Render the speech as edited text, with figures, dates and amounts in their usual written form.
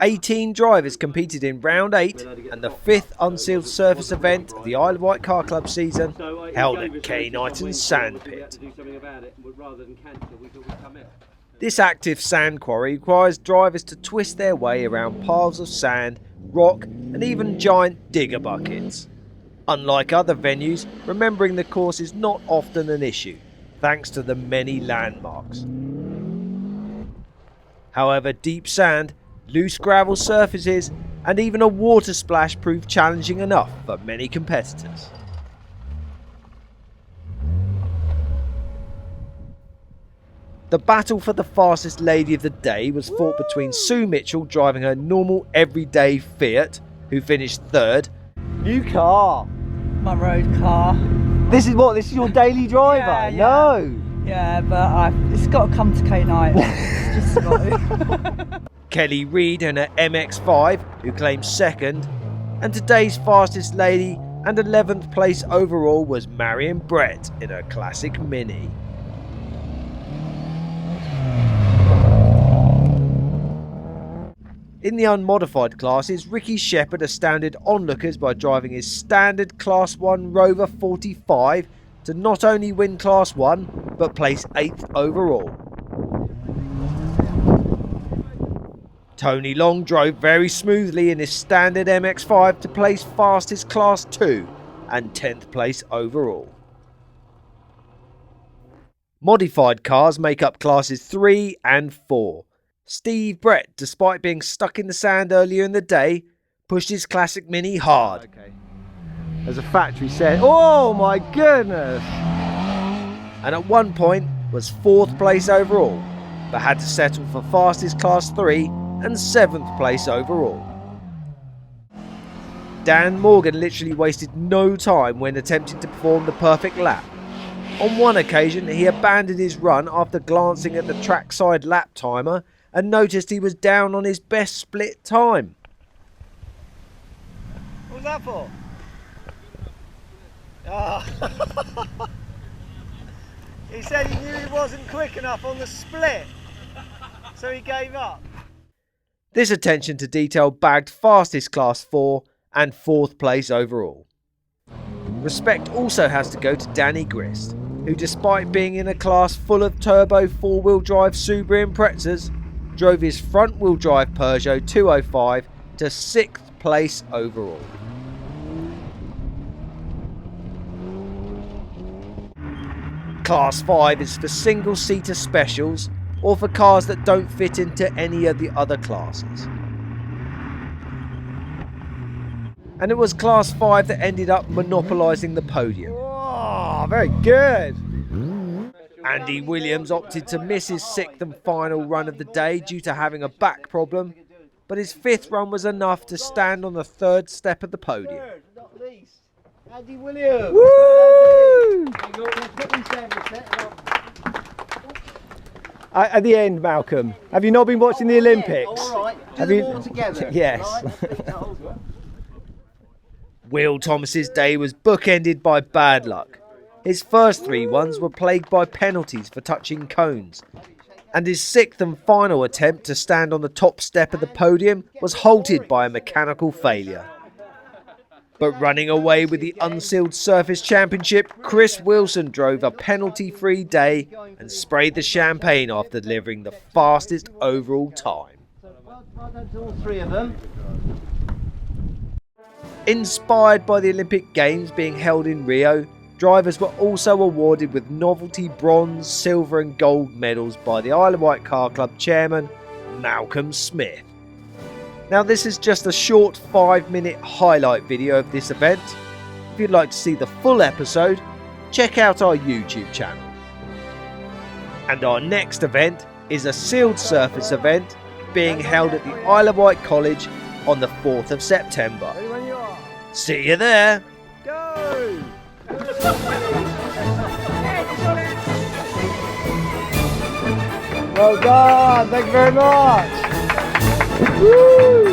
18 drivers competed in round 8 and the 5th unsealed surface event of the Isle of Wight Car Club season, held at Knighton Sandpit. This active sand quarry requires drivers to twist their way around piles of sand, rock and even giant digger buckets. Unlike other venues, remembering the course is not often an issue, thanks to the many landmarks. However, deep sand, loose gravel surfaces and even a water splash prove challenging enough for many competitors. The battle for the fastest lady of the day was fought between Sue Mitchell driving her normal everyday Fiat, who finished 3rd. New car. My road car. This is what? This is your daily driver? Yeah. No. Yeah, but it's got to come to Knighton. It's just got to. Kelly Reid and her MX-5, who claimed 2nd, and today's fastest lady and 11th place overall was Marion Brett in her classic Mini. In the unmodified classes, Ricky Shepherd astounded onlookers by driving his standard Class 1 Rover 45 to not only win Class 1 but place 8th overall. Tony Long drove very smoothly in his standard MX-5 to place fastest Class 2 and 10th place overall. Modified cars make up classes 3 and 4. Steve Brett, despite being stuck in the sand earlier in the day, pushed his classic Mini hard. Okay. As a factory said, oh my goodness! And at one point was 4th place overall, but had to settle for fastest Class 3 and 7th place overall. Dan Morgan literally wasted no time when attempting to perform the perfect lap. On one occasion, he abandoned his run after glancing at the trackside lap timer and noticed he was down on his best split time. What was that for? Oh. He said he knew he wasn't quick enough on the split, so he gave up. This attention to detail bagged fastest Class 4 and 4th place overall. Respect also has to go to Danny Grist, who despite being in a class full of turbo 4-wheel drive Subaru Imprezas, drove his front-wheel drive Peugeot 205 to 6th place overall. Class 5 is for single-seater specials or for cars that don't fit into any of the other classes. And it was Class 5 that ended up monopolising the podium. Oh, very good! Andy Williams opted to miss his 6th and final run of the day due to having a back problem, but his 5th run was enough to stand on the 3rd step of the podium. Not least, Andy Williams! Woo! At the end, Malcolm, have you not been watching the Olympics? All right, have them all together. Yes. Will Thomas's day was bookended by bad luck. His first 3 ones were plagued by penalties for touching cones, and his 6th and final attempt to stand on the top step of the podium was halted by a mechanical failure. But running away with the Unsealed Surface Championship, Chris Wilson drove a penalty-free day and sprayed the champagne after delivering the fastest overall time. Well done to all 3 of them. Inspired by the Olympic Games being held in Rio, drivers were also awarded with novelty bronze, silver and gold medals by the Isle of Wight Car Club chairman, Malcolm Smith. Now this is just a short 5-minute highlight video of this event. If you'd like to see the full episode, check out our YouTube channel. And our next event is a sealed surface event being held at the Isle of Wight College on the 4th of September. See you there! Go! Well done, thank you very much. Woo!